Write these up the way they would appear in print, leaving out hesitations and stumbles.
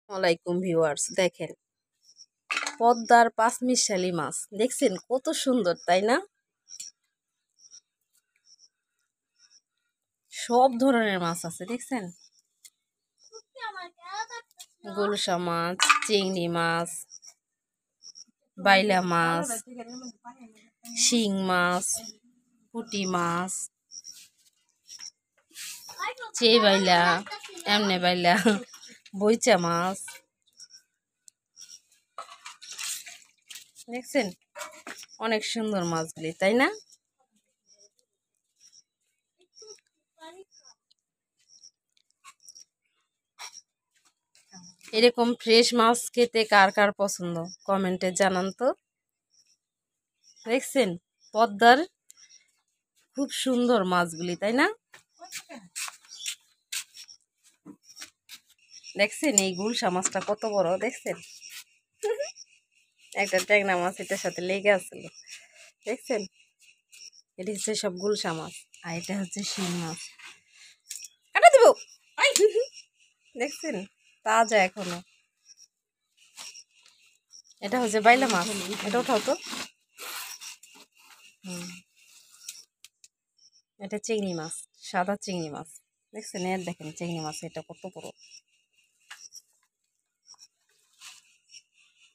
ওয়ালাইকুম ভিউয়ার্স, দেখেন পদ্মার পাঁচমিশালি মাছ দেখছেন কত সুন্দর, তাই না? সব ধরনের মাছ আছে, দেখছেন? গুলশা মাছ, চিংড়ি মাছ, বাইলা মাছ, শিং মাছ, পুঁটি মাছ, চেয়ে বাইলা, এমনে বাইলা, বইচা মাছ, দেখছেন অনেক সুন্দর মাছগুলি, তাই না? এরকম ফ্রেশ মাছ খেতে কার কার পছন্দ কমেন্টে জানান তো। দেখছেন পদ্মার খুব সুন্দর মাছগুলি, তাই না? দেখছেন এই গুলশা মাছটা কত বড়, দেখছেন? একটা ট্যাংরা মাছ এটার সাথে লেগে আছিল, দেখছেন? এটা হচ্ছে সব গুলশা মাছ, আর এটা হচ্ছে শিং মাছ। কাটা দিব, দেখছেন তাজা এখনো। এটা হচ্ছে বাইলা মাছ, এটা উঠাও তো। এটা চিংড়ি মাছ, সাদা চিংড়ি মাছ, দেখছেন? এর দেখেন চিংড়ি মাছ এটা কত বড়,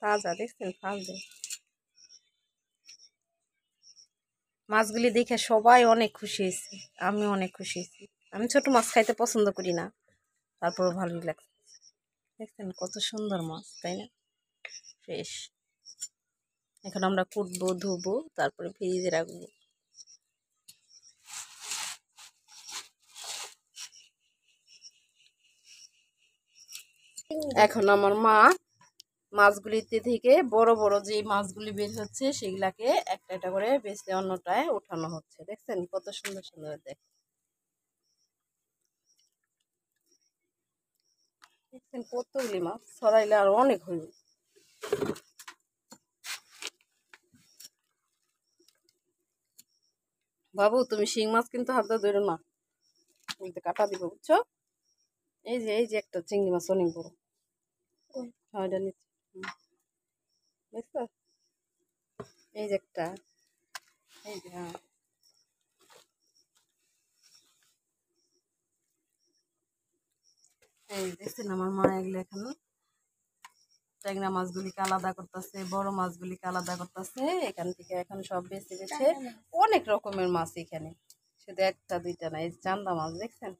তাজা, দেখছেন? তাজা মাছগুলি দেখে সবাই অনেক খুশি হয়েছে, আমিও অনেক খুশি হয়েছি। আমি ছোট মাছ খাইতে পছন্দ করি না, তারপরও ভালোই লাগছে। দেখছেন কত সুন্দর মাছ, তাই না? ফ্রেশ। এখন আমরা কুটবো, ধুবো, তারপরে ফ্রিজে রাখবো। এখন আমার মা মাছগুলিতে থেকে বড় বড় যে মাছগুলি বের হচ্ছে সেগুলাকে একটা একটা করে বেছে অন্যটায় উঠানো হচ্ছে। দেখছেন কত সুন্দর সুন্দর, দেখছেন কতগুলি মাছ ছড়াইলে আর অনেক হইবে। বাবু তুমি শিং মাছ কিন্তু হাতে ধরো না, বলতে কাটা দিব, বুঝছো? এই যে একটা চিংড়ি মাছ অনেক বড়, ওইটা নিচ্ছে, বুঝছো? এই যে একটা, এই যে, হ্যাঁ, এই দেখছেন আমার মা এগুলো এখানে ট্যাংরা মাছগুলিকে আলাদা করতেছে, বড় মাছগুলিকে আলাদা করতেছে। এখান থেকে এখন সব বেছে বেছে অনেক রকমের মাছ এখানে, শুধু একটা দুইটা না। এই চান্দা মাছ দেখছেন